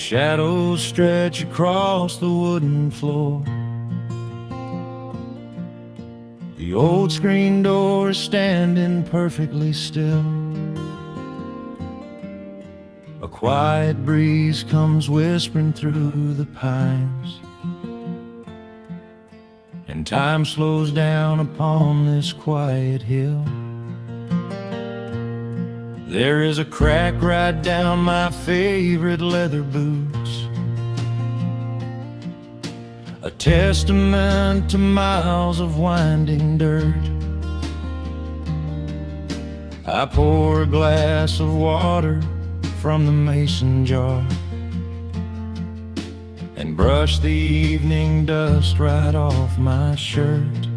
Shadows stretch across the wooden floor. The old screen door is standing perfectly still. A quiet breeze comes whispering through the pines, and time slows down upon this quiet hill. There is a crack right down my favorite leather boots, a testament to miles of winding dirt. I pour a glass of water from the mason jar and brush the evening dust right off my shirt.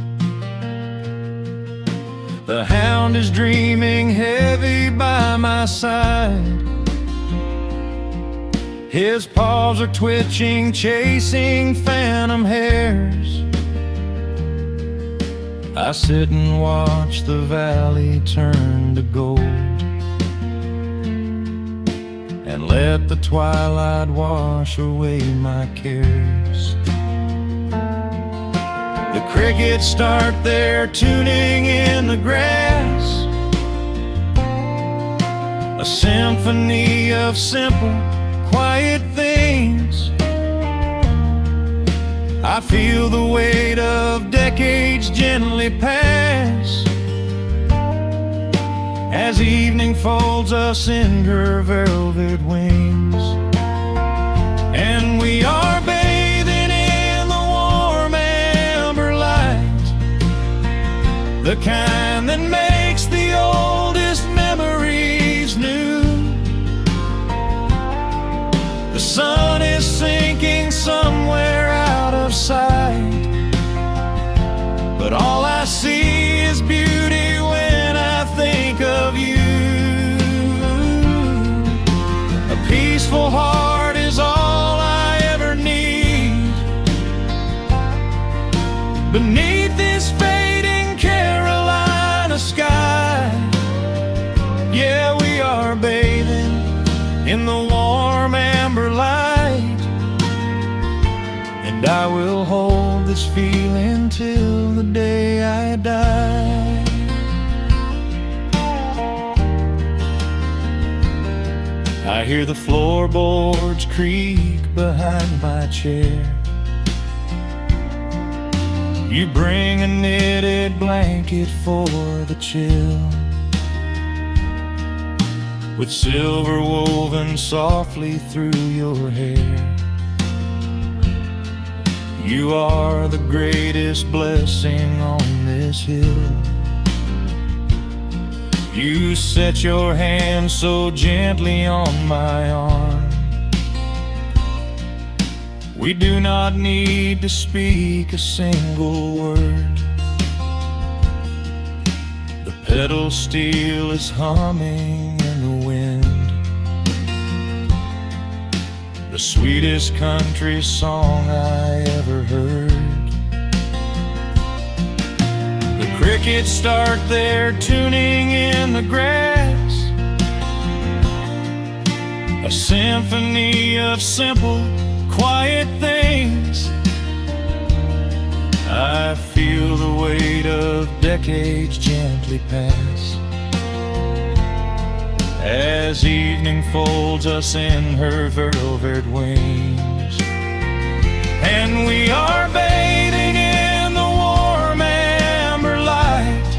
The hound is dreaming heavy by my side. His paws are twitching, chasing phantom hares. I sit and watch the valley turn to gold, and let the twilight wash away my cares. The crickets start their tuning in the grass, a symphony of simple, quiet things. I feel the weight of decades gently pass, as evening folds us in her velvet wings. And we are bathing in the warm amber light, the kind that makes the oldest memories new. The sun is sinking somewhere out of sight, but all I see is beauty when I think of you. A peaceful heart is all I ever need. Beneath this fading Carolina sky, yeah, we are bathing in the warm amber light, and I will hold this feeling till the day I die. I hear the floorboards creak behind my chair. You bring a knitted blanket for the chill, with silver woven softly through your hair. You are the greatest blessing on this hill. You set your hand so gently on my arm. We do not need to speak a single word. The pedal steel is humming in the wind, the sweetest country song I ever heard. The crickets start their tuning in the grass, a symphony of simple, quiet things. I feel the weight of decades gently pass, as evening folds us in her velvet wings. And we are bathing in the warm amber light,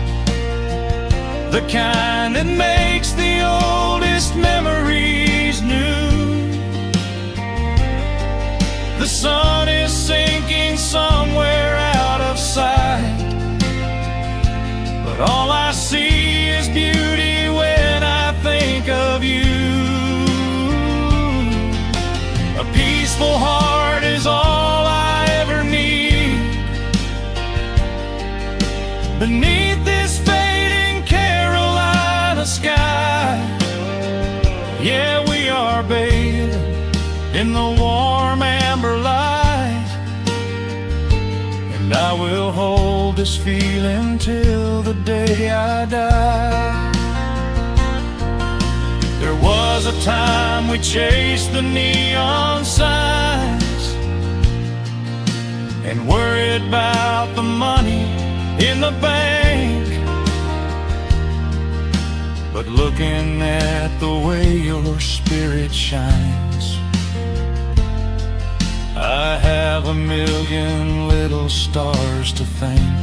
the kind that makes the oldest memories new. The sun is sinking somewhere out of sight, but all I see is beauty when I think of you. A peaceful heart is all I ever need. Beneath this fading Carolina sky, yeah, we are bathing in the warm amber light, and I will hold this feeling till the day I die. There was was a time we chased the neon signs and worried about the money in the bank. But looking at the way your spirit shines, I have a million little stars to thank.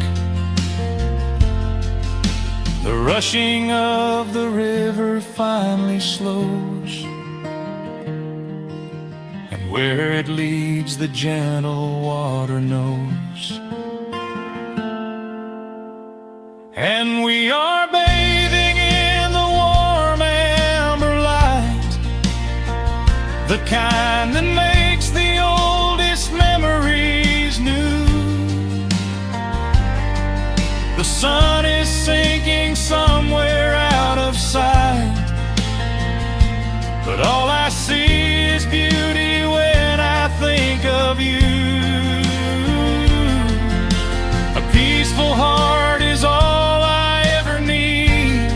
The rushing of the river finally slows, and where it leads the gentle water knows. And we are bathing in the warm amber light, the kind that makes the oldest memories new. The sun is sinking somewhere out of sight, but all I see is beauty when I think of you. A peaceful heart is all I ever need.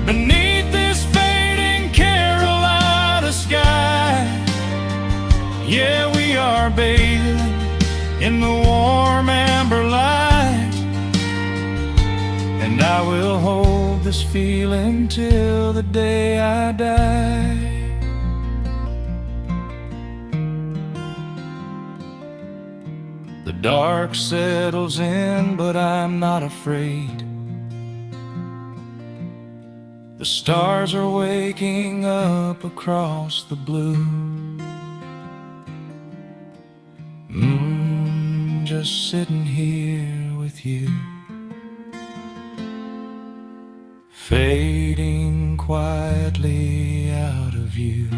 Beneath this fading Carolina sky, yeah, we are bathing in the warm amber light, and I will hold this feeling till the day I die. The dark settles in, but I'm not afraid. The stars are waking up across the blue. Just sitting here with you, fading quietly out of view.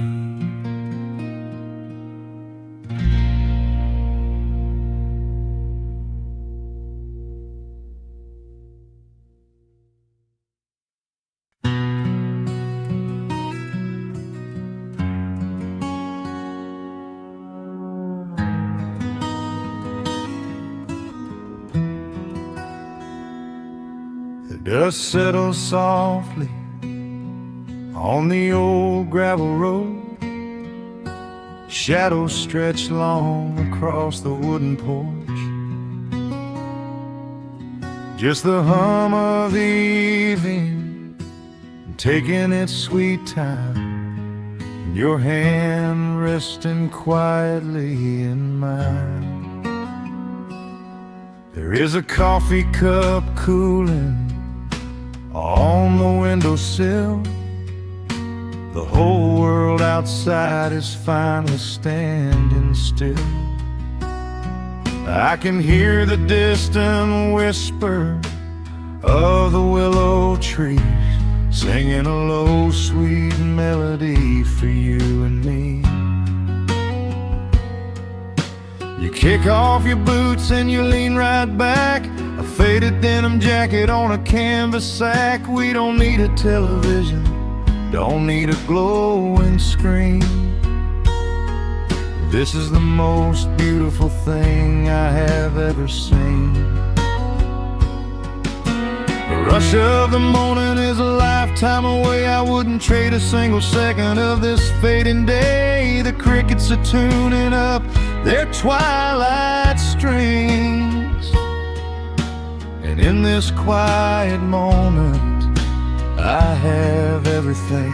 Dust settles softly on the old gravel road. Shadows stretch long across the wooden porch. Just the hum of the evening taking its sweet time, your hand resting quietly in mine. There is a coffee cup cooling on the windowsill. The whole world outside is finally standing still. I can hear the distant whisper of the willow trees singing a low sweet melody for you and me. You kick off your boots and you lean right back, a faded denim jacket on a canvas sack. We don't need a television, don't need a glowing screen. This is the most beautiful thing I have ever seen. The rush of the morning is a lifetime away. I wouldn't trade a single second of this fading day. The crickets are tuning up their twilight strings, and in this quiet moment I have everything.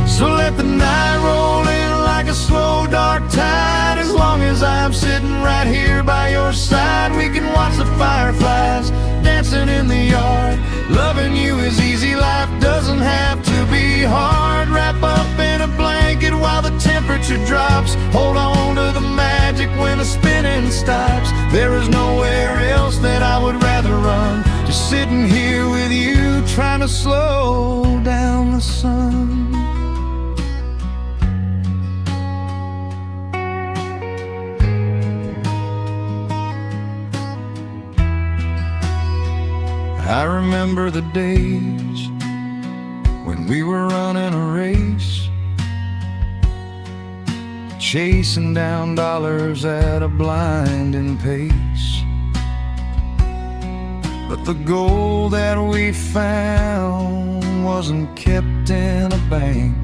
So let the night roll in like a slow dark tide. As long as I'm sitting right here by your side, we can watch the fireflies dancing in the yard. Loving you is easy, life doesn't have to be hard. Wrap up in a blanket while the temperature drops. Hold on to the magic when the spinning stops. There is nowhere else that I would rather run. Just sitting here with you, trying to slow down the sun. I remember the days when we were running a race, chasing down dollars at a blinding pace. But But the gold that we found wasn't kept in a bank.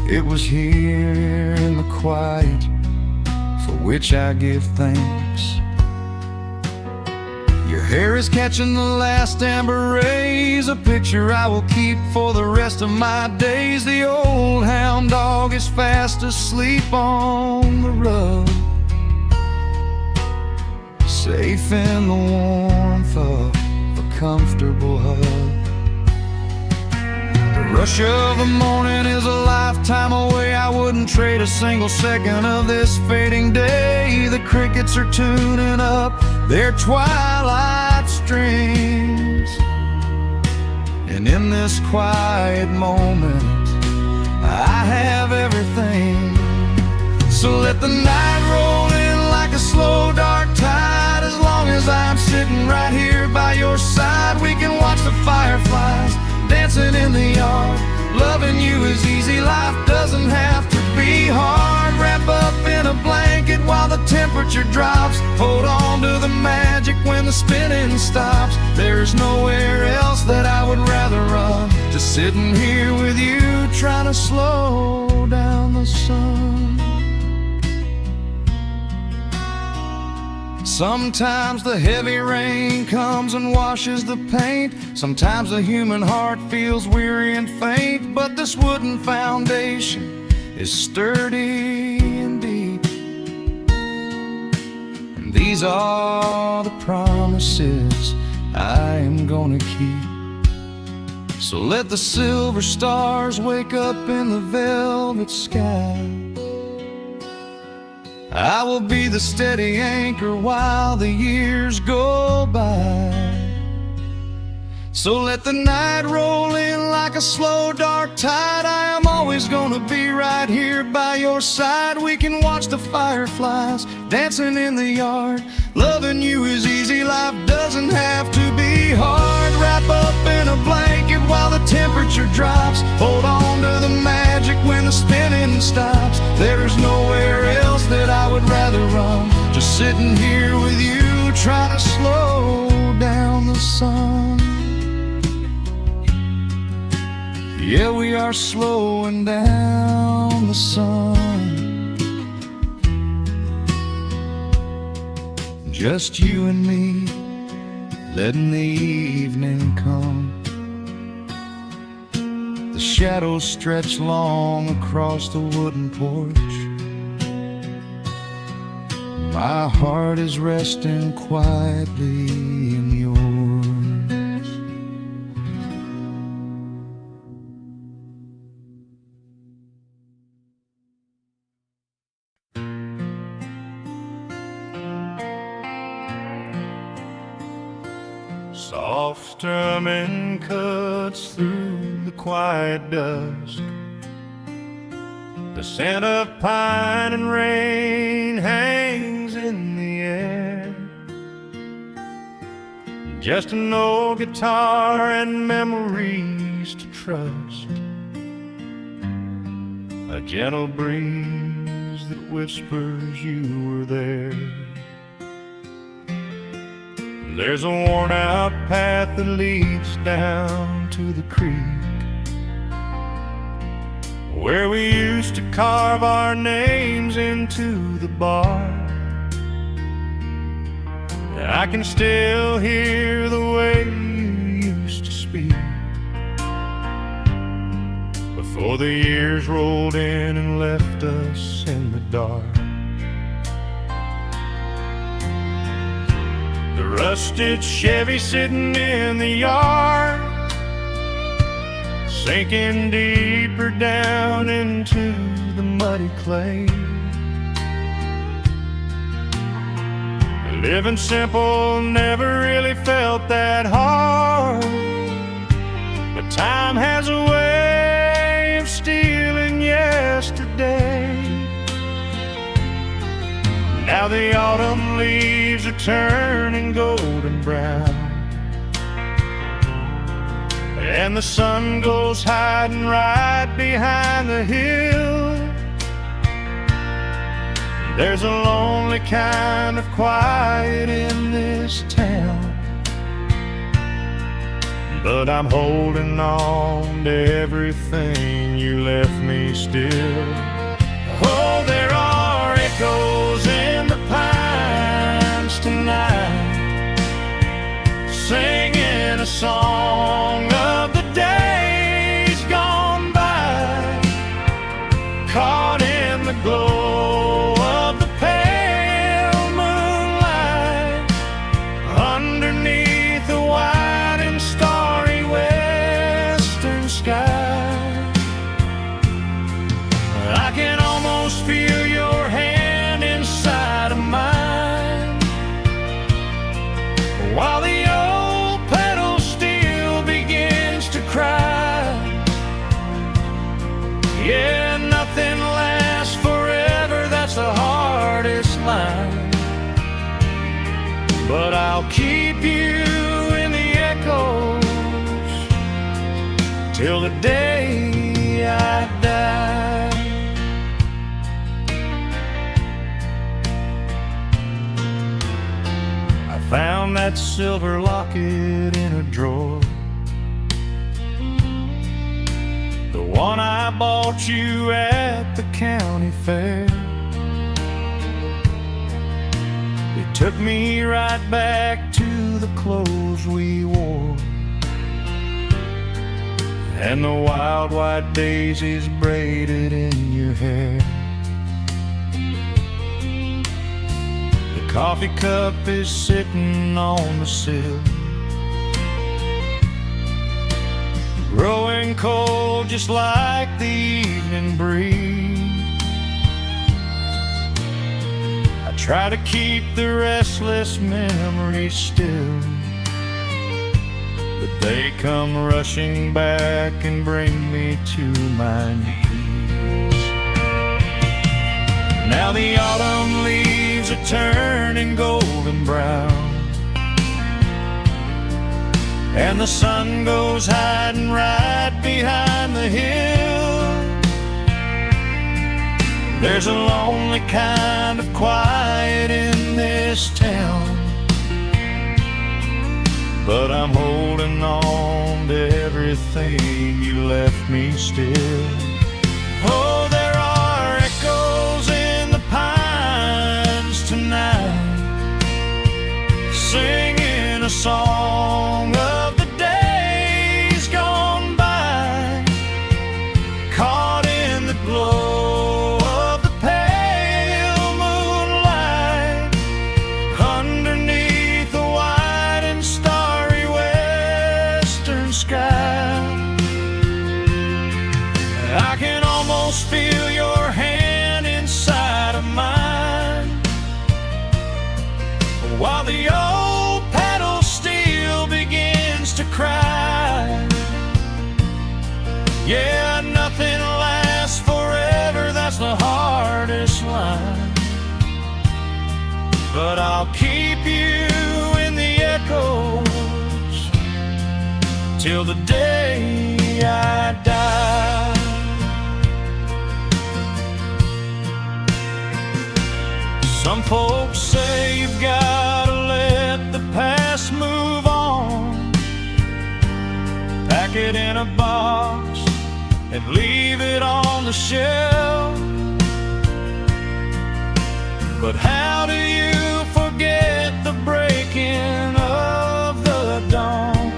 It was here in the quiet, for which I give thanks. Your hair is catching the last amber rays, a picture I will keep for the rest of my days. The old hound dog is fast asleep on the rug, safe in the warmth of a comfortable hug. The rush of the morning is a lifetime away. I wouldn't trade a single second of this fading day. The crickets are tuning up their twilight strings, and in this quiet moment I have everything. So let the night roll in like a slow dark tide. As long as I'm sitting right here by your side, we can watch the fireflies dancing in the yard. Loving you is easy, life doesn't have to be hard. Wrap up in a blanket while the temperature drops. Hold on to the magic when the spinning stops. There's nowhere else that I would rather run, just sitting here with you, trying to slow down the sun. Sometimes the heavy rain comes and washes the paint. Sometimes the human heart feels weary and faint. But this wooden foundation is sturdy and deep, and these are the promises I am gonna keep. So let the silver stars wake up in the velvet sky. I will be the steady anchor while the years go by. So let the night roll in like a slow dark tide. I am always gonna be right here by your side. We can watch the fireflies dancing in the yard. Loving you is easy, life doesn't have to be hard. Wrap up in a blanket while the temperature drops. Hold on to the magic when the spinning stops. There's nowhere else that I would rather run, just sitting here with you, trying to slow down the sun. Yeah, we are slowing down the sun. Just you and me, letting the evening come. The shadows stretch long across the wooden porch. My heart is resting quietly in yours. Soft strumming cuts through the quiet dusk. The scent of pine and rain hangs in the air. Just an old guitar and memories to trust. A gentle breeze that whispers you were there. There's a worn-out path that leads down to the creek, where we used to carve our names into the bark. I can still hear the way you used to speak before the years rolled in and left us in the dark. The rusted Chevy sitting in the yard, sinking deeper down into the muddy clay. Living simple never really felt that hard, but time has a way of stealing yesterday. Now the autumn leaves are turning golden brown, and the sun goes hiding right behind the hill. There's a lonely kind of quiet in this town, but I'm holding on to everything you left me still. Oh, there are echoes in the pines tonight, singing a song of the days gone by, caught in the glow of the pale moonlight, underneath the wide and starry western sky. I can almost feel your hand inside of mine, while the old pedal steel begins to cry. Yeah, nothing lasts forever, that's the hardest line, but I'll keep you in the echoes till the day I die. I found that silver locket in a drawer, the one I bought you at the county fair. It took me right back to the clothes we wore, and the wild white daisies braided in your hair. The coffee cup is sitting on the sill, growing cold just like the evening breeze. I try to keep the restless memories still, but they come rushing back and bring me to my knees. Now the autumn leaves are turning golden brown, and the sun goes hiding right behind the hill. There's a lonely kind of quiet in this town, but I'm holding on to everything you left me still. Oh, there are echoes in the pines tonight, singing a song of the days gone by, caught in the glow of the pale moonlight, underneath the wide and starry western sky. I can almost feel your hand inside of mine, while the old pedal steel begins to cry. Yeah, nothing lasts forever, that's the hardest line, but I'll keep you in the echoes till the day I die. Some folks say you've gotta let the past move on, pack it in a box and leave it on the shelf. But how do you forget the breaking of the dawn,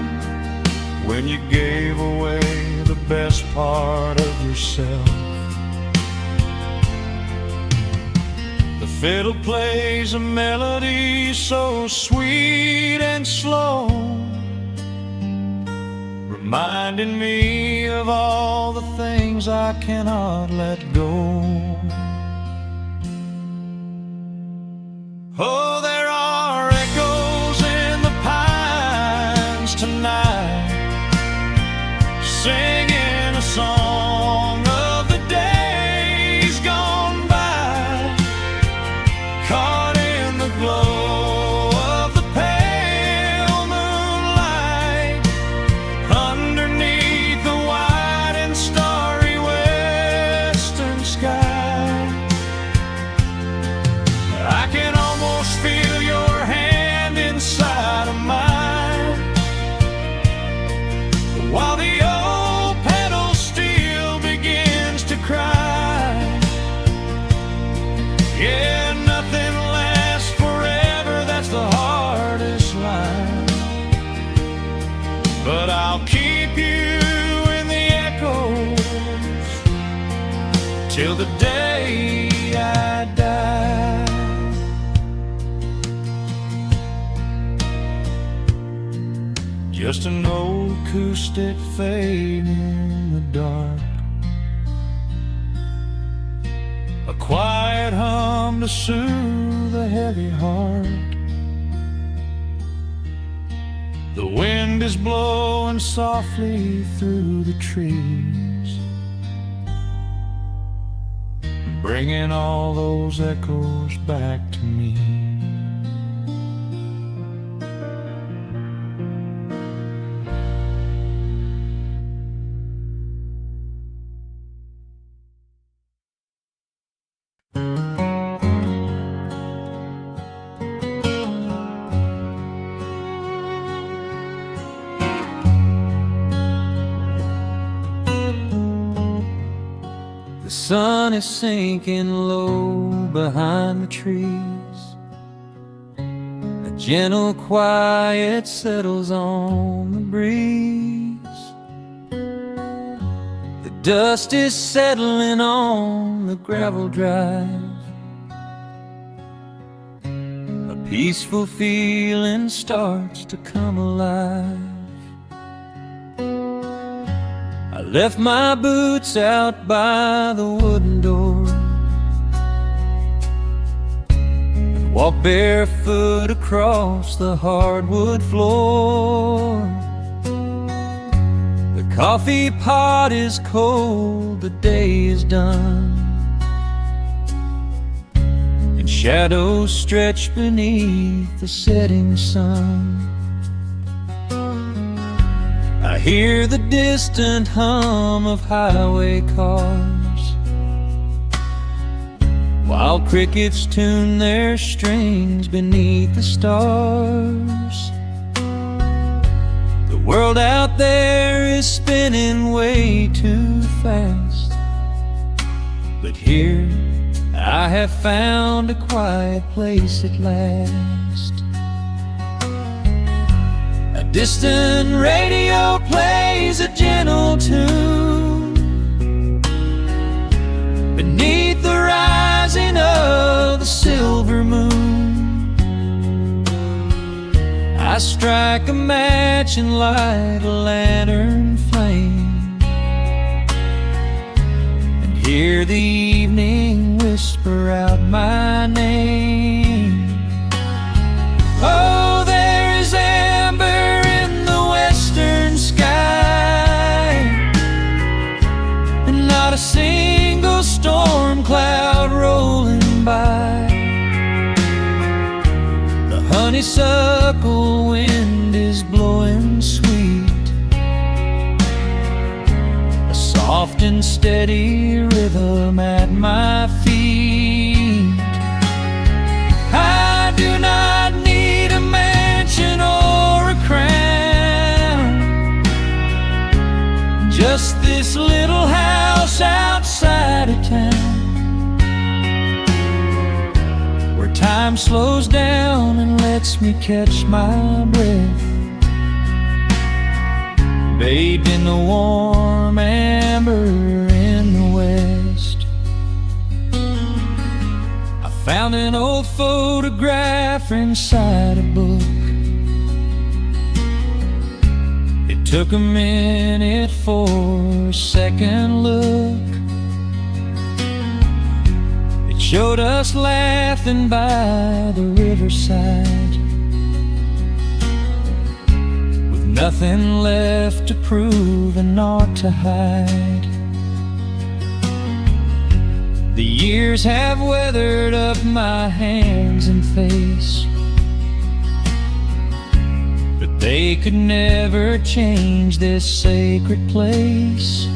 when you gave away the best part of yourself? The fiddle plays a melody so sweet and slow, reminding me of all the things I cannot let go. Oh, there are echoes in the pines tonight, singing a song of the days gone by, caught in the glow of the pale moonlight, underneath the wide and starry western sky. I can almost feel till the day I die. Just an old acoustic fading in the dark, a quiet hum to soothe a heavy heart. The wind is blowing softly through the trees, bringing all those echoes back to me. The sun is sinking low behind the trees. A gentle quiet settles on the breeze. The dust is settling on the gravel drive. A peaceful feeling starts to come alive. I left my boots out by the wooden door and walked barefoot across the hardwood floor. The coffee pot is cold, the day is done, and shadows stretch beneath the setting sun. I hear the distant hum of highway cars, while crickets tune their strings beneath the stars. The world out there is spinning way too fast, but here I have found a quiet place at last. A distant radio plays a gentle tune beneath the rising of the silver moon. I strike a match and light a lantern flame, and hear the evening whisper out my name. Oh, there is amber in the western sky, and not a single storm cloud rolling by. The honeysuckle wind is blowing sweet, a soft and steady rhythm at my feet. I do not need a mansion or a crown, just this little house outside of town, where time slows down and lets me catch my breath, bathed in the warm amber in the west. I found an old photograph inside a book. It took a minute for a second look. It showed us laughing by the riverside, with nothing left to prove and naught to hide. The years have weathered up my hands and face, but they could never change this sacred place.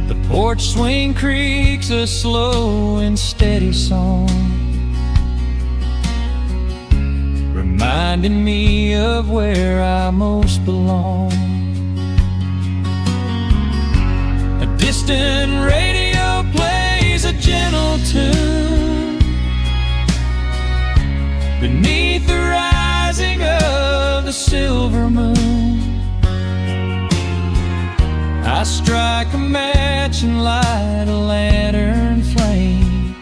The porch swing creaks a slow and steady song, reminding me of where I most belong. A distant radio plays a gentle tune beneath the rising of the silver moon. I I strike a match and light a lantern flame,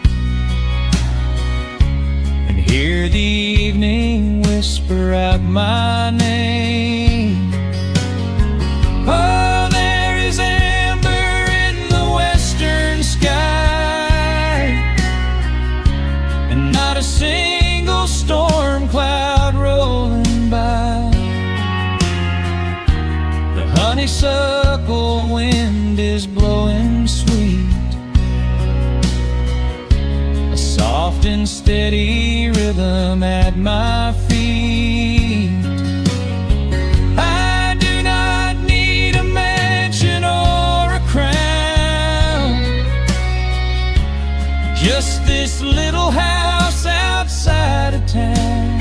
and hear the evening whisper out my name. Oh, there is amber in the western sky, and not a single storm cloud rolling by. The honeysuckle wind is blowing sweet, a soft and steady rhythm at my feet. I do not need a mansion or a crown, just this little house outside of town,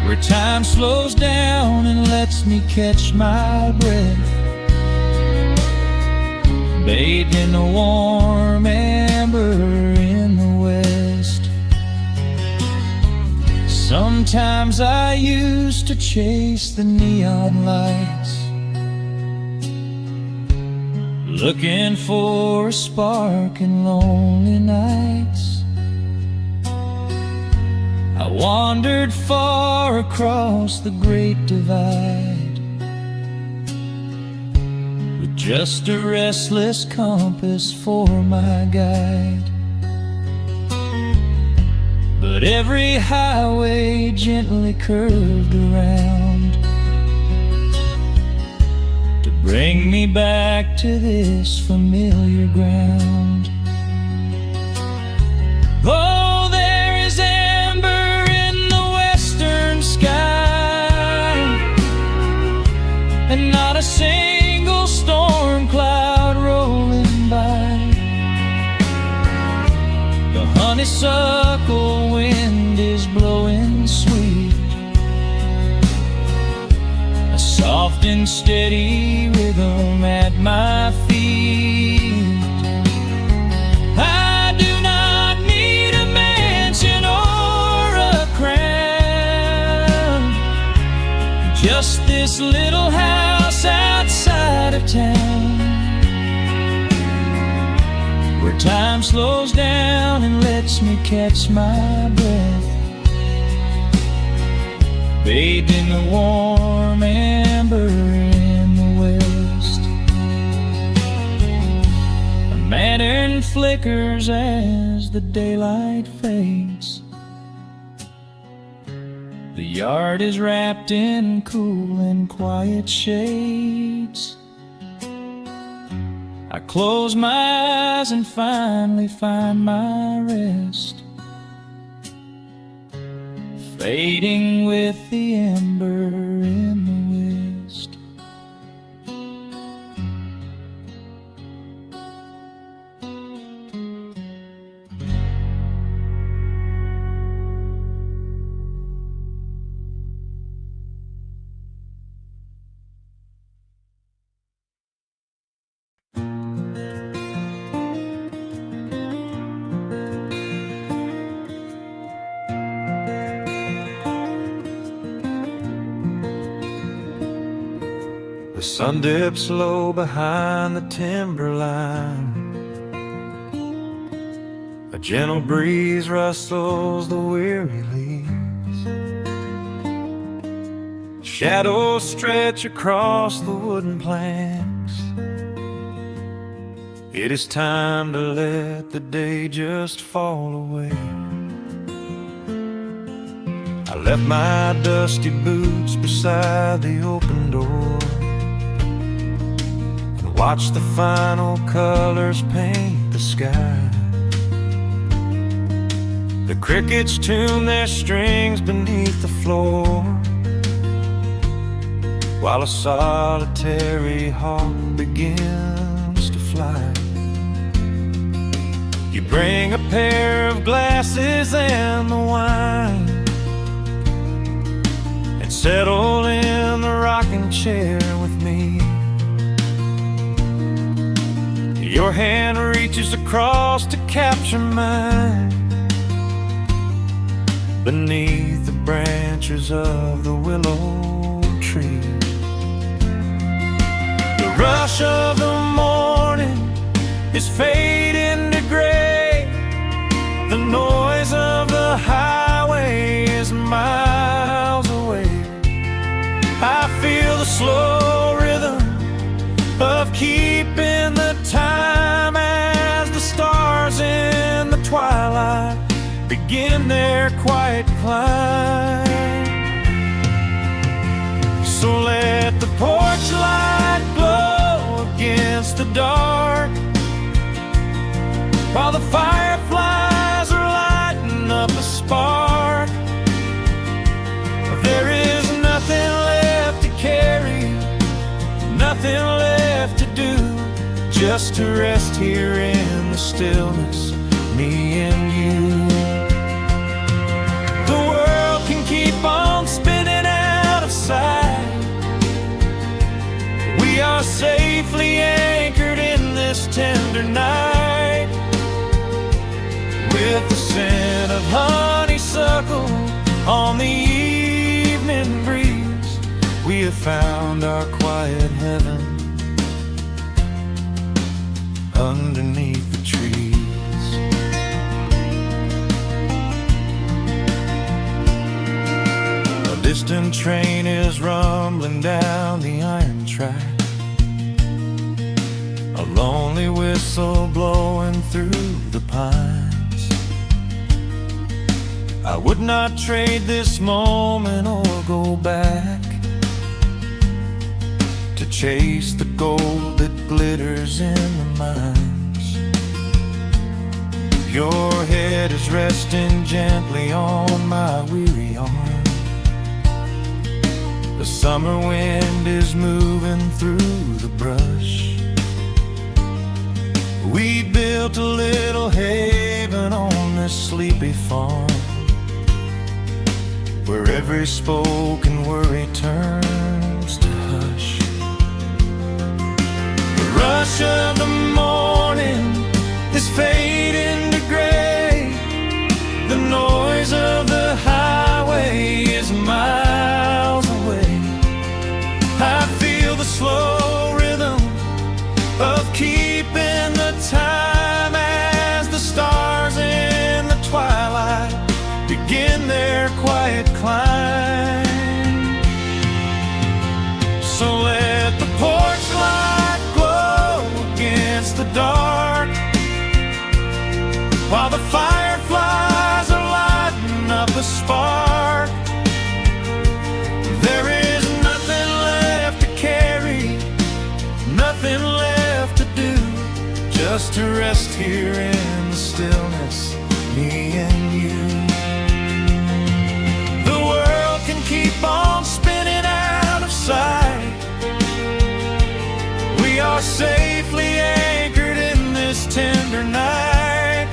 where time slows down and lets me catch my breath, bathed in the warm amber in the west. Sometimes I used to chase the neon lights, looking for a spark in lonely nights. I wandered far across the great divide, with just a restless compass for my guide. But every highway gently curved around to bring me back to this familiar ground. Oh, there is amber in the western sky, and not a single storm cloud rolling by. The honeysuckle wind is blowing sweet, a soft and steady rhythm at my feet. I do not need a mansion or a crown, just this little house outside of town, where time slows down and lets me catch my breath, bathed in the warm amber in the west. A lantern flickers as the daylight fades. The yard is wrapped in cool and quiet shades. I close my eyes and finally find my rest, fading with the ember in the west. The sun dips low behind the timberline. A gentle breeze rustles the weary leaves. Shadows stretch across the wooden planks. It is time to let the day just fall away. I left my dusty boots beside the open door, watch the final colors paint the sky. The crickets tune their strings beneath the floor, while a solitary hawk begins to fly. You bring a pair of glasses and the wine, and settle in the rocking chair with me. Your hand reaches across to capture mine, beneath the branches of the willow tree. rush of the morning is fading to gray. The noise of the highway is miles away. I feel the slow rhythm of keeping the time as the stars in the twilight begin their quiet climb. So let the porch light glow against the dark, while the fireflies are lighting up a spark. There is nothing left to carry, nothing left to do, just to rest here in the stillness, me and you. The world can keep on spinning out of sight. We are safely anchored in this tender night. With the scent of honeysuckle on the evening breeze, we have found our quiet heaven underneath the trees. A distant train is rumbling down the iron track, a lonely whistle blowing through the pines. I would not trade this moment or go back to chase the gold that glitters in the mines. Your head is resting gently on my weary arm. The summer wind is moving through the brush. We built a little haven on this sleepy farm, where every spoken worry turns to hush. The rush of the morning is fading to gray. The noise of the highway is miles away. I feel the slow rhythm of keeping the time as the stars in the twilight begin their quiet climb. So let the porch light glow against the dark, while the fireflies are lighting up a spark. There is nothing left to carry, nothing left to do, just to rest here in the stillness, me and you. The world can keep on spinning out of sight. We are safely anchored in this tender night.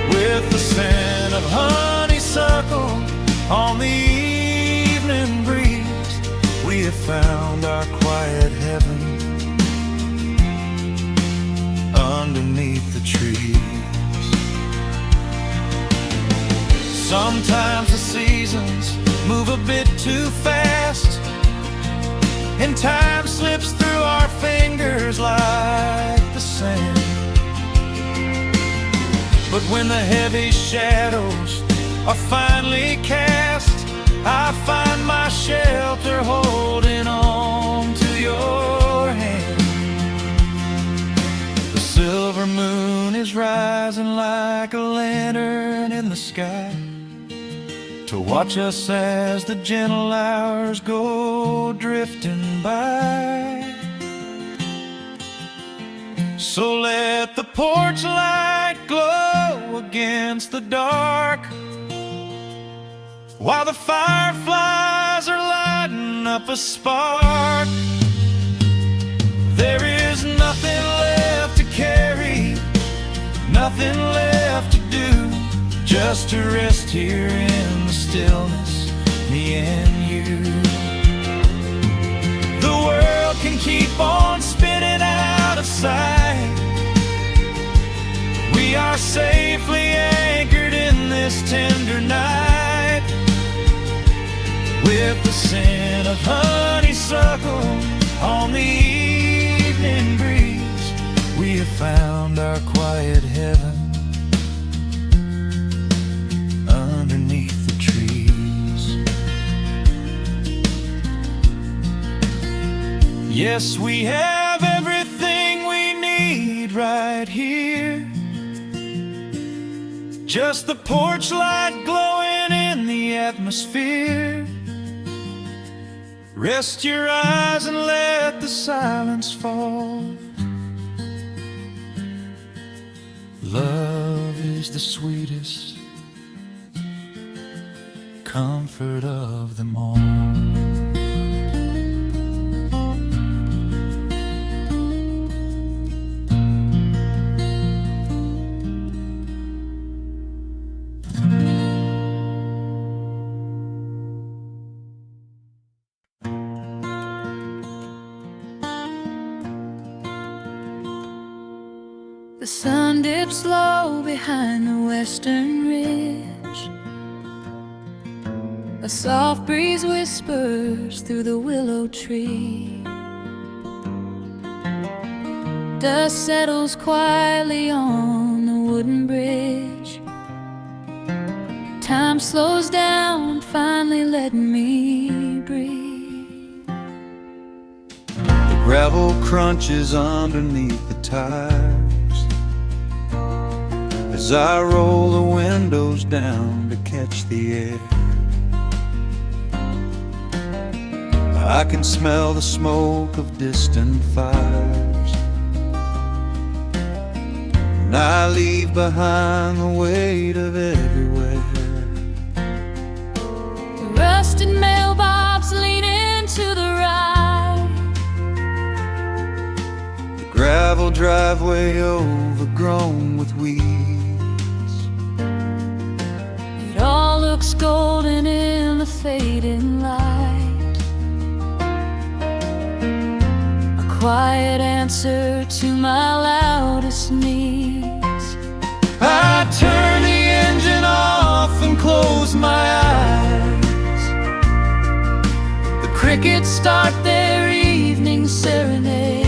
With the scent of honeysuckle on the evening breeze, we have found our quiet heaven underneath the trees. Sometimes the seasons move a bit too fast, and time slips through our fingers like the sand. But when the heavy shadows are finally cast, I find my shelter holding on to your hand. The silver moon is rising like a lantern in the sky, to watch us as the gentle hours go drifting by. So let the porch light glow against the dark, while the fireflies are lighting up a spark. There is nothing left to carry, nothing left to do, just to rest here in the stillness, me and you. The world can keep on spinning out of sight. We are safely anchored in this tender night. With the scent of honeysuckle on the the evening breeze, we have found our quiet heaven underneath the trees. Yes, we have everything we need right here. Just the porch light glowing in the atmosphere. Rest your eyes and let the silence fall. Love is the sweetest comfort of them all. The sun dips low behind the western ridge. A soft breeze whispers through the willow tree. Dust settles quietly on the wooden bridge. Time slows down, finally letting me breathe. The gravel crunches underneath the tires as I roll the windows down to catch the air. I can smell the smoke of distant fires, and I leave behind the weight of everywhere. The rusted mailbox leaning to the right. The gravel driveway overgrown with weeds. It all looks golden in the fading light. A quiet answer to my loudest needs. I turn the engine off and close my eyes. The crickets start their evening serenade.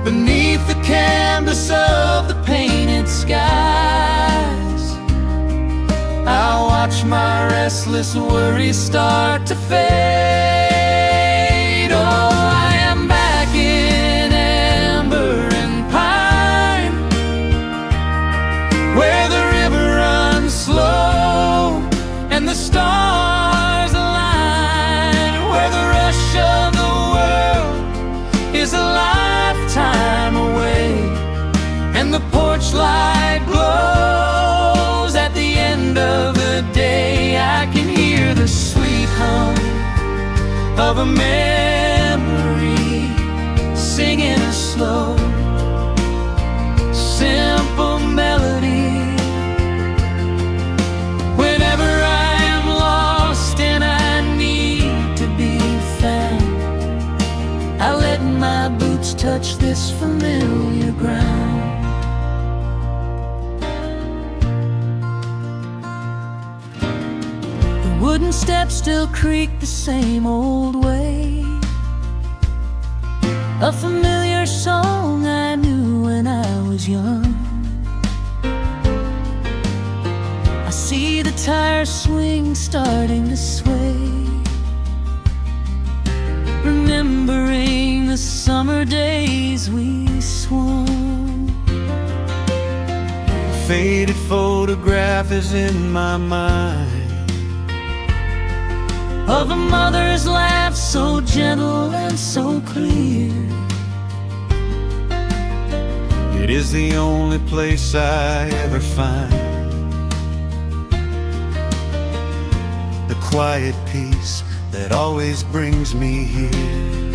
Beneath the canvas of the painted skies, I watch my restless worries start to fade. Oh, I am back in amber and pine, where the river runs slow and the stars align, where the rush of the world is a lifetime away, and the porch light glows at the end of the day. I can hear the sweet hum of a memory singing a slow, simple melody. Whenever I am lost and I need to be found, I let my boots touch this familiar ground. The wooden steps still creak the same old way. A familiar song I knew when I was young. I see the tires swing starting to sway, remembering the summer days we swung. A faded photograph is in my mind of a mother's laugh so gentle and so clear. It is the only place I ever find the quiet peace that always brings me here.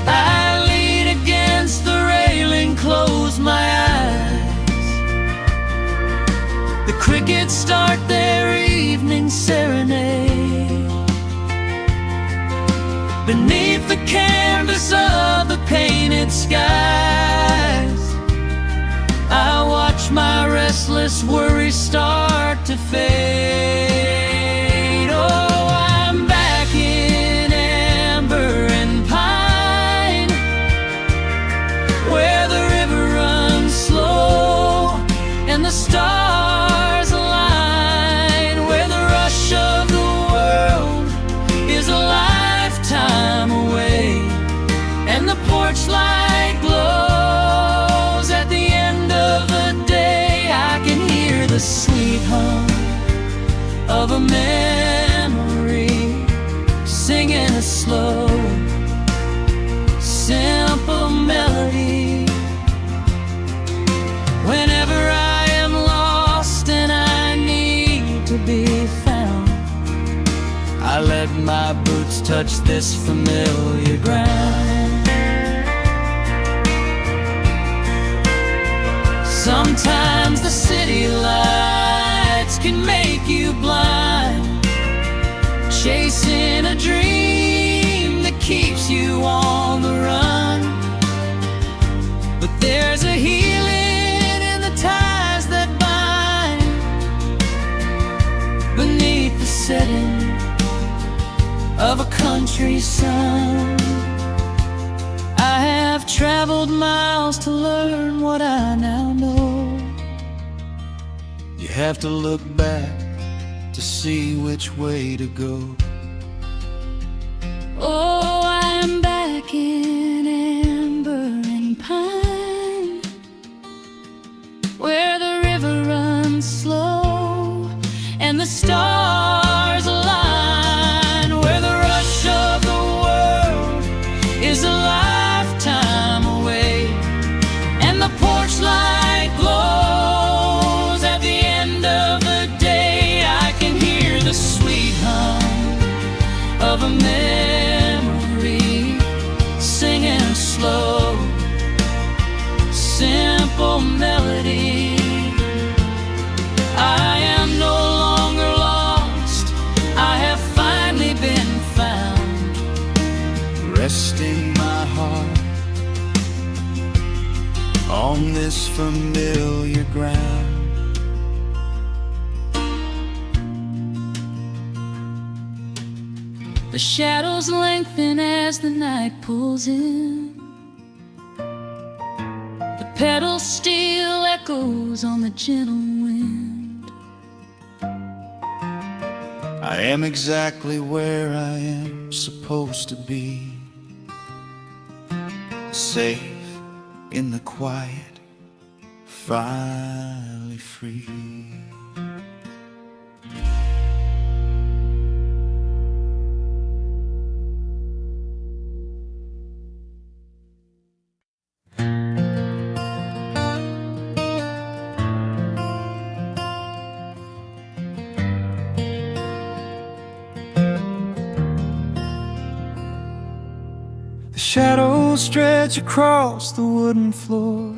I lean against the railing, close my eyes. The crickets start their evening serenade. Beneath the canvas of the painted skies, I watch my restless worries start to fade. Oh, I'm back in the porch light glows. At the end of the day, I can hear the sweet hum of a memory, singing a slow, simple melody. Whenever I am lost and I need to be found, I let my boots touch this familiar ground. Sometimes the city lights can make you blind, chasing a dream that keeps you on the run. But there's a healing in the ties that bind beneath the setting of a country sun. I have traveled miles to learn what I now know. You have to look back to see which way to go. Oh, I am back in amber and pine, where the river runs slow and the stars align, where the rush of the world is a lifetime away, and the porch light glows. At the end of the day, I can hear the sweet hum of a memory, singing a slow, simple melody. I am no longer lost, I have finally been found, Resting my heart on this familiar ground. the shadows lengthen as the night pulls in. The pedal steel echoes on the gentle wind. I am exactly where I am supposed to be, safe in the quiet, finally free. The shadows stretch across the wooden floor.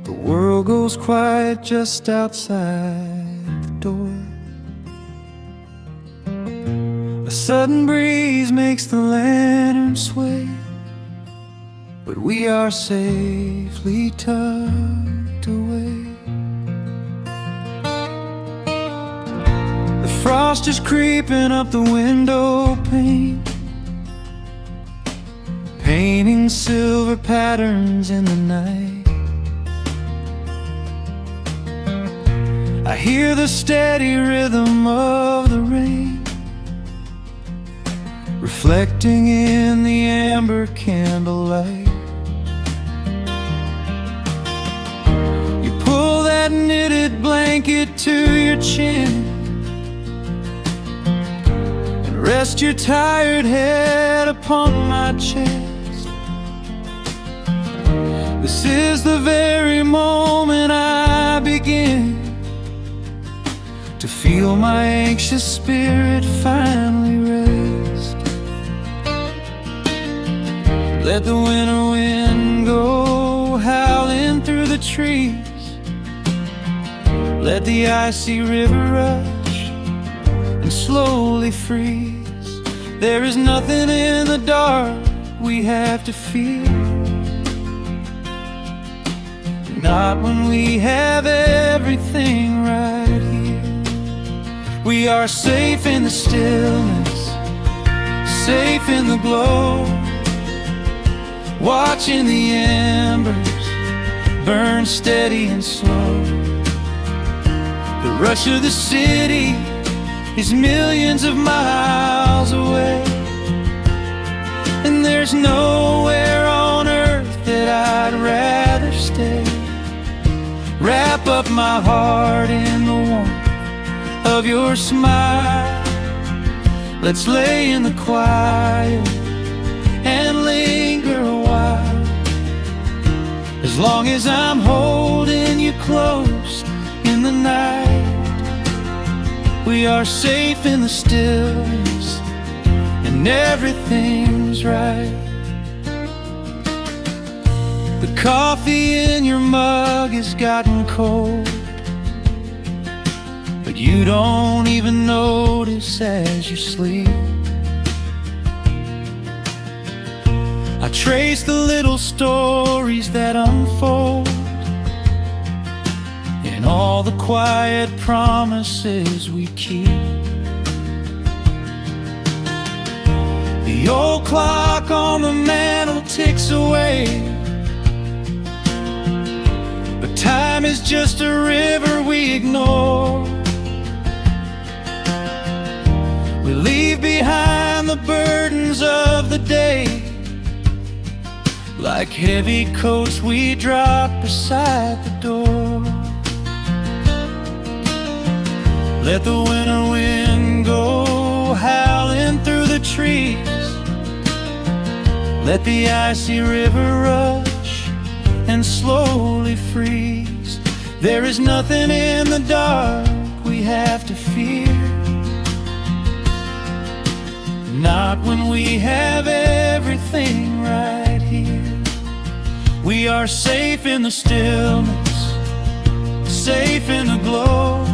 The world goes quiet just outside the door. A sudden breeze makes the lantern sway, but we are safely tucked away. The frost is creeping up the window pane, painting silver patterns in the night. I hear the steady rhythm of the rain, reflecting in the amber candlelight. You pull that knitted blanket to your chin and rest your tired head upon my chest. This is the very moment I begin to feel my anxious spirit finally rest. Let the winter wind go howling through the trees. Let the icy river rush and slowly freeze. There is nothing in the dark we have to fear, not when we have everything right here. We are safe in the stillness, safe in the glow, watching the embers burn steady and slow. The rush of the city is millions of miles away, there's nowhere on earth that I'd rather stay. Wrap up my heart in the warmth of your smile. Let's lay in the quiet and linger a while. As long as I'm holding you close in the night, we are safe in the stillness and everything's right. The coffee in your mug has gotten cold, but you don't even notice as you sleep. I trace the little stories that unfold in all the quiet promises we keep. The old clock on the mantel ticks away, but time is just a river we ignore. We leave behind the burdens of the day, like heavy coats we drop beside the door. Let the winter wind go howling through the trees. Let the icy river rush and slowly freeze. There is nothing in the dark we have to fear, not when we have everything right here. We are safe in the stillness, safe in the glow,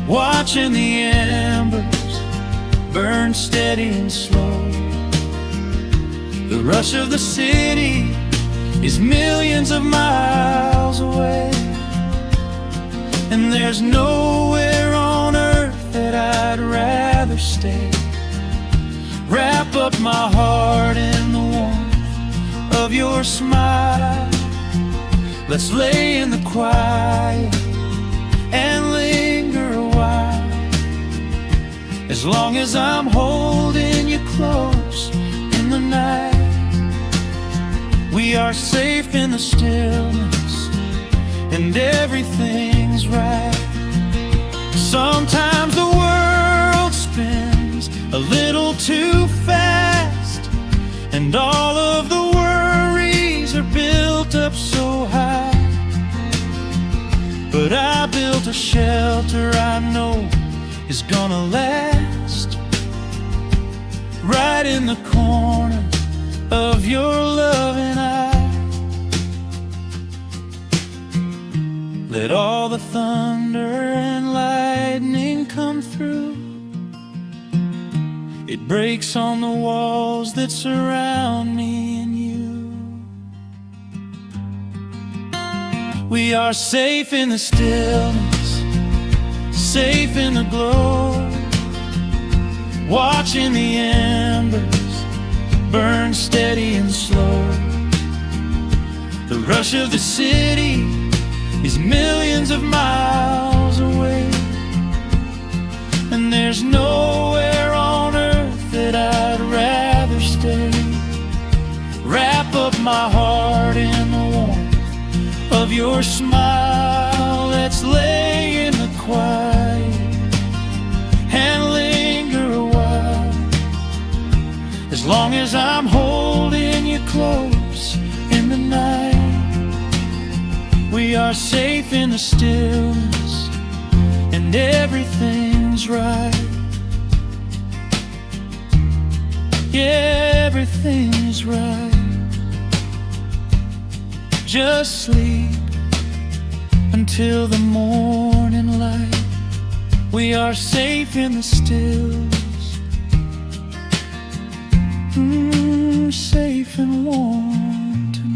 watching the embers burn steady and slow. The rush of the city is millions of miles away, and there's nowhere on earth that I'd rather stay. Wrap up my heart in the warmth of your smile. Let's lay in the quiet and linger a while. As long as I'm holding you close in the night, we are safe in the stillness and everything's right. Sometimes the world spins a little too fast, and all of the worries are built up so high. But I built a shelter I know is gonna last, right in the corner of your loving eye. Let all the thunder and lightning come through. It breaks on the walls that surround me and you. We are safe in the stillness, safe in the glow, watching the embers burn steady and slow. The rush of the city is millions of miles away, and there's nowhere on earth that I'd rather stay. Wrap up my heart in the warmth of your smile. Let's lay in the quiet and linger a while. As long as I'm holding you close in the night, we are safe in the stillness and everything's right. Yeah, everything's right. Just sleep until the morning light. We are safe in the stillness, safe and warm tonight.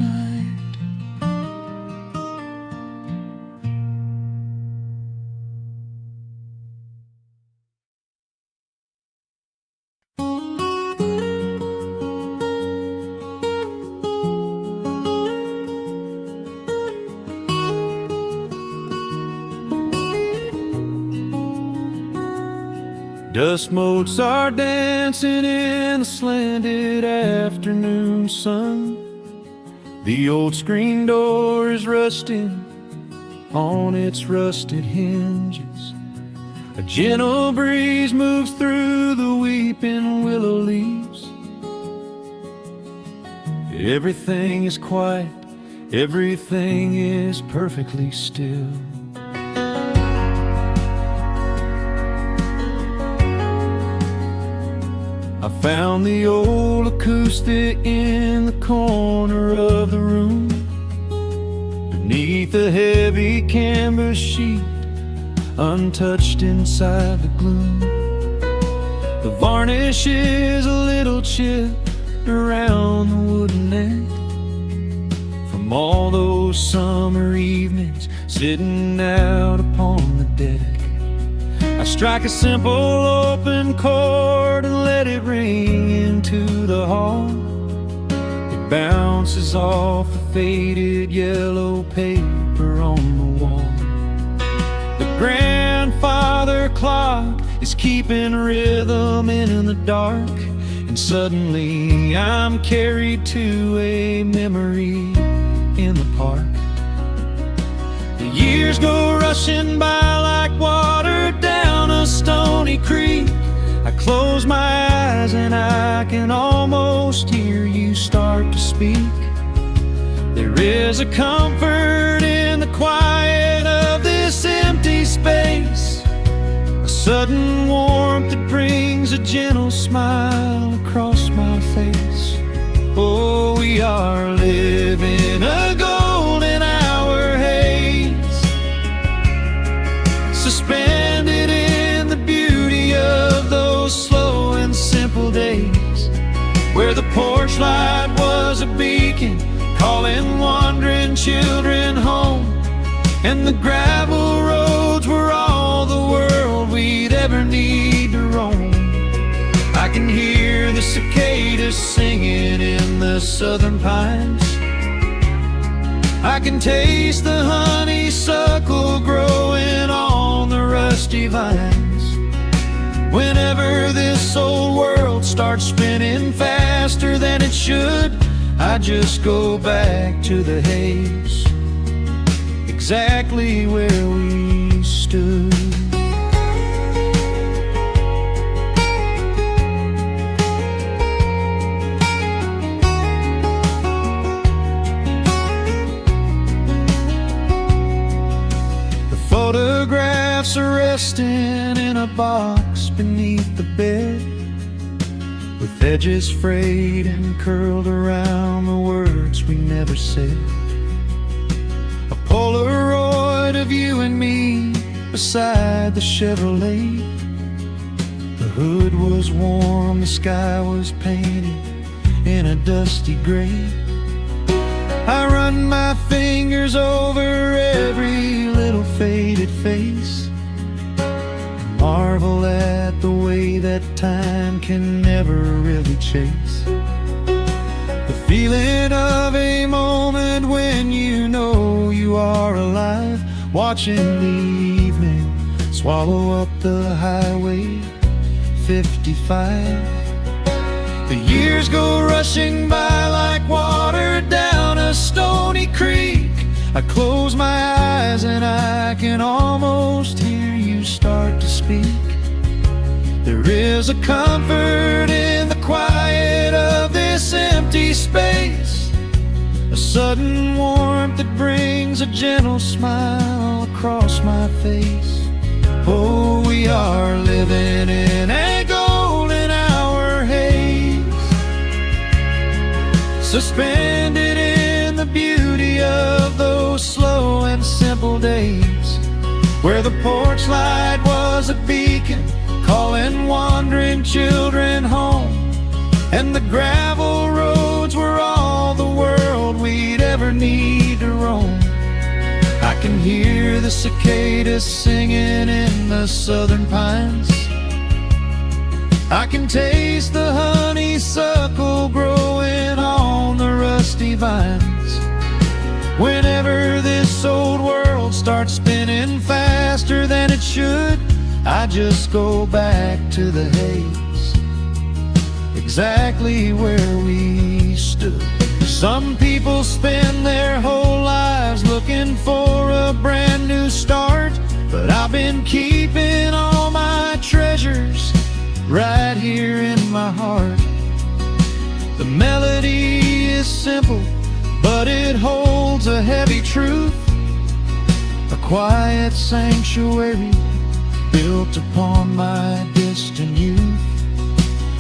Dust motes are dancing in the slanted afternoon sun. The old screen door is rusting on its rusted hinges. A gentle breeze moves through the weeping willow leaves. Everything is quiet, everything is perfectly still. I found the old acoustic in the corner of the room, beneath a heavy canvas sheet, untouched inside the gloom. The varnish is a little chipped around the wooden neck from all those summer evenings sitting out upon the deck. I strike a simple open chord and let it ring into the hall. It bounces off the faded yellow paper on the wall. The grandfather clock is keeping rhythm in the dark, and suddenly I'm carried to a memory in the park. The years go rushing by like water down a stony creek. I close my eyes and I can almost hear you start to speak. There is a comfort in the quiet of this empty space, a sudden warmth that brings a gentle smile across my face. Oh, we are living a golden hour haze, suspended in the beauty of those slow and simple days, where the porch light was a beacon calling wandering children home, and the gravel roads were all the world we'd ever need to roam. I can hear the cicadas singing in the southern pines. I can taste the honeysuckle growing on the rusty vines. Whenever this old world starts spinning faster than it should, I just go back to the haze, exactly where we stood. Photographs are resting in a box beneath the bed, with edges frayed and curled around the words we never said. A Polaroid of you and me beside the Chevrolet. The hood was warm, the sky was painted in a dusty gray. I run my fingers over every little faded face, marvel at the way that time can never really chase. The feeling of a moment when you know you are alive, watching the evening swallow up the highway 55. The years go rushing by like water down a stony creek. I close my eyes and I can almost hear you start to speak. There is a comfort in the quiet of this empty space, a sudden warmth that brings a gentle smile across my face. Oh, we are living in a golden hour haze, suspended in the beauty of those slow and simple days, where the porch light was a beacon calling wandering children home, and the gravel roads were all the world we'd ever need to roam. I can hear the cicadas singing in the southern pines. I can taste the honeysuckle growing on the rusty vines. Whenever this old world starts spinning faster than it should, I just go back to the haze, exactly where we stood. Some people spend their whole lives looking for a brand new start, but I've been keeping all my treasures right here in my heart. The melody is simple, but it holds a heavy truth, a quiet sanctuary built upon my distant youth.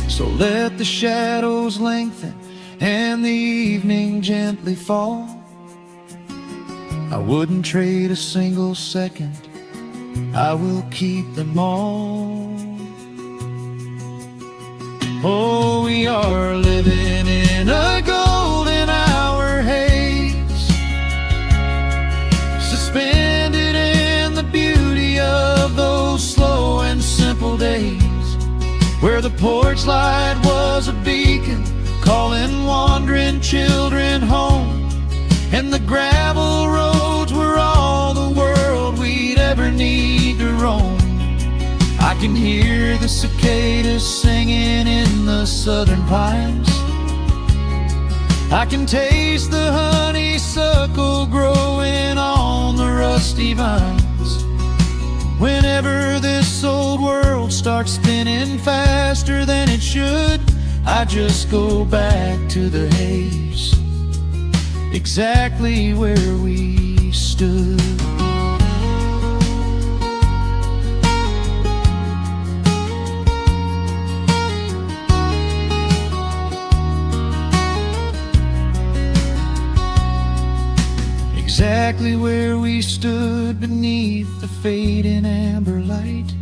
So let the shadows lengthen and the evening gently fall. I wouldn't trade a single second, I will keep them all. Oh, we are living in a golden hour haze, suspended in the beauty of those slow and simple days, where the porch light was a beacon calling wandering children home, and the gravel roads were all the world we'd ever need to roam. I can hear the cicadas singing in the southern pines, I can taste the honeysuckle growing on the rusty vines. Whenever this old world starts spinning faster than it should, I just go back to the haze, exactly where we stood. Exactly where we stood beneath the fading amber light.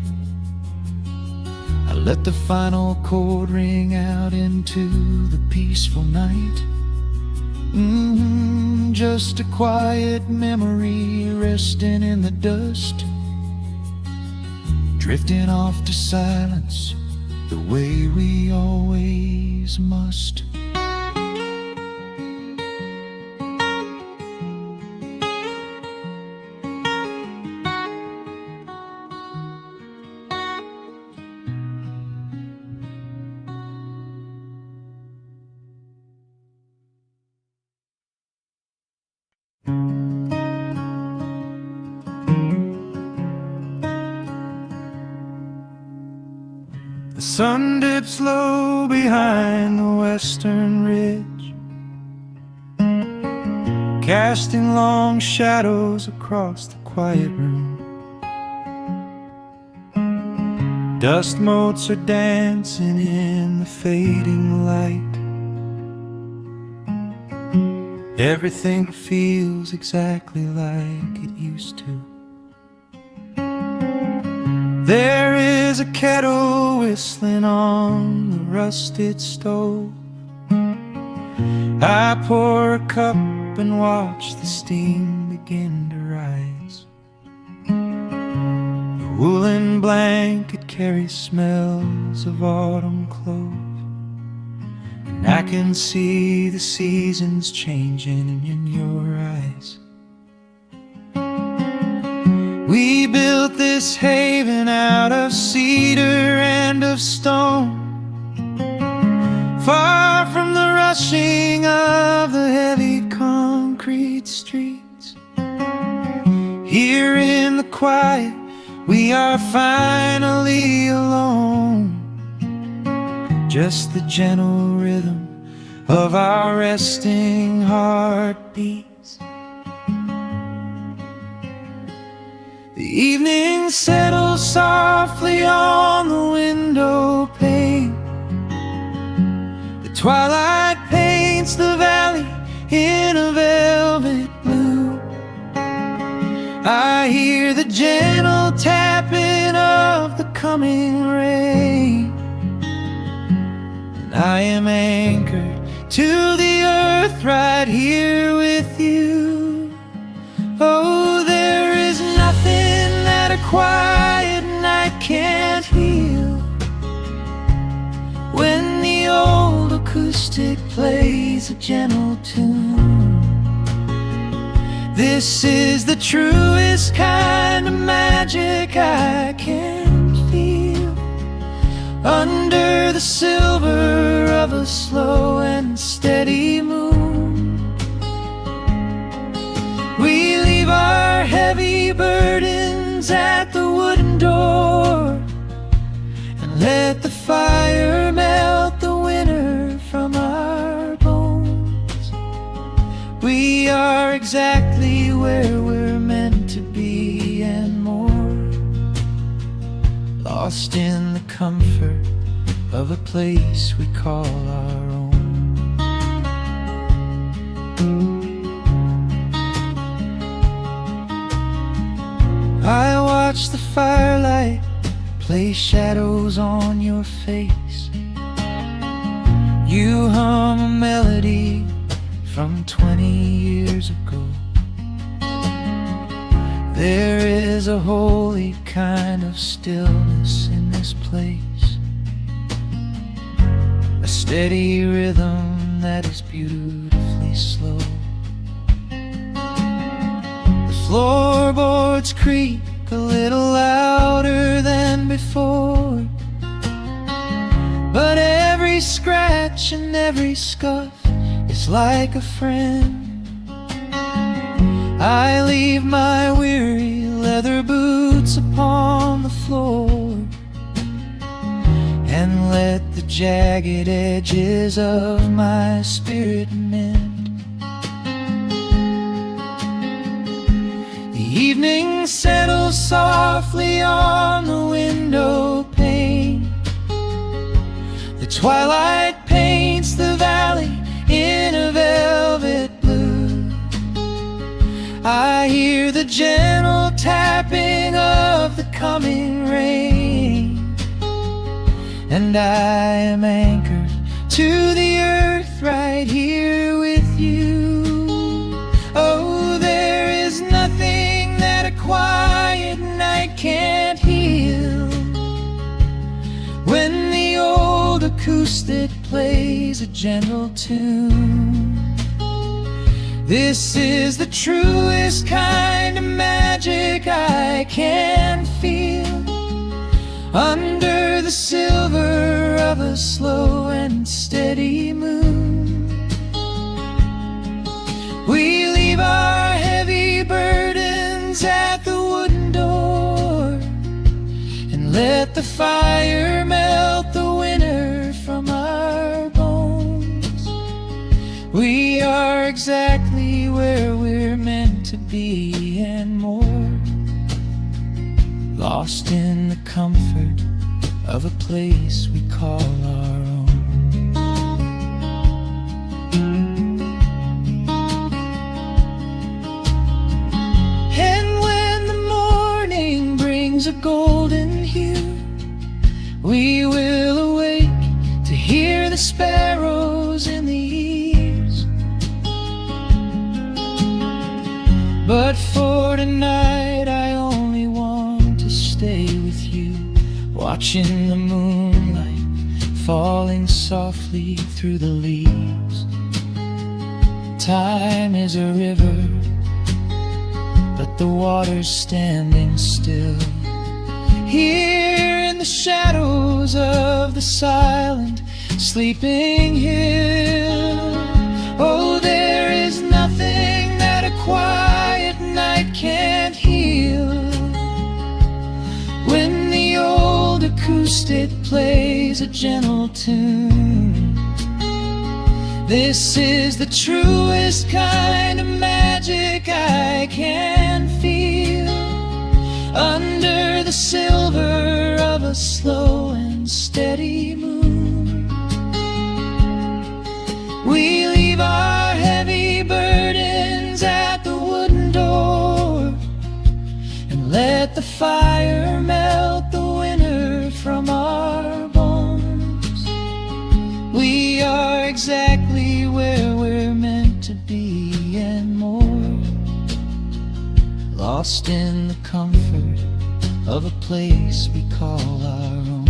I let the final chord ring out into the peaceful night. Just a quiet memory resting in the dust, drifting off to silence the way we always must. The sun dips low behind the western ridge, casting long shadows across the quiet room. Dust motes are dancing in the fading light. Everything feels exactly like it used to. There is a kettle whistling on the rusted stove. I pour a cup and watch the steam begin to rise. The woolen blanket carries smells of autumn clove, and I can see the seasons changing in your eyes. We built this haven out of cedar and of stone, far from the rushing of the heavy concrete streets. Here in the quiet, we are finally alone, just the gentle rhythm of our resting heartbeats. The evening settles softly on the window pane. The twilight paints the valley in a velvet blue. I hear the gentle tapping of the coming rain, and I am anchored to the earth right here with you. Oh, there is nothing that a quiet night can't heal, when the old acoustic plays a gentle tune. This is the truest kind of magic I can under the silver of a slow and steady moon. We leave our heavy burdens at the wooden door and let the fire melt the winter from our bones. We are exactly where we're meant to be and more, lost in the comfort of a place we call our own. I watch the firelight play shadows on your face. You hum a melody from 20 years ago. There is a holy kind of stillness in this place, a steady rhythm that is beautifully slow. The floorboards creak a little louder than before, but every scratch and every scuff is like a friend. I leave my weary leather boots upon the floor and let the jagged edges of my spirit mend. The evening settles softly on the window pane. The twilight paints the valley in a velvet blue. I hear the gentle tapping of the coming rain, and I am anchored to the earth right here with you. Oh, there is nothing that a quiet night can't heal when the old acoustic plays a gentle tune. This is the truest kind of magic I can feel under the silver of a slow and steady moon. We leave our heavy burdens at the wooden door and let the fire melt the winter from our bones. We are exactly where we're meant to be and more, lost in the comfort of a place we call our own. And when the morning brings a golden hue, we will awake to hear the sparrows in the eaves. But for tonight I only want to stay with you, watching the moonlight falling softly through the leaves. Time is a river, but the water's standing still here in the shadows of the silent sleeping hill. Oh, there is nothing that a quiet night can't heal when the old acoustic plays a gentle tune. This is the truest kind of magic I can feel under the silver of a slow and steady moon. We leave our heavy burdens at the wooden door and let the fire melt the winter from our bones. We are exactly where we're meant to be and more, lost in the comfort of a place we call our own.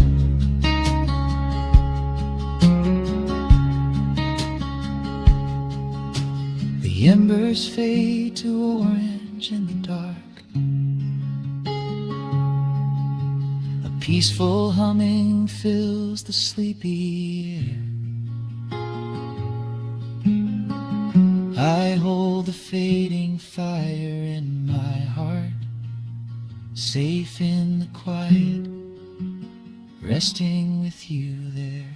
The embers fade to orange in the dark. A Peaceful humming fills the sleepy air. I hold the fading fire in my heart, safe in the quiet, resting with you there.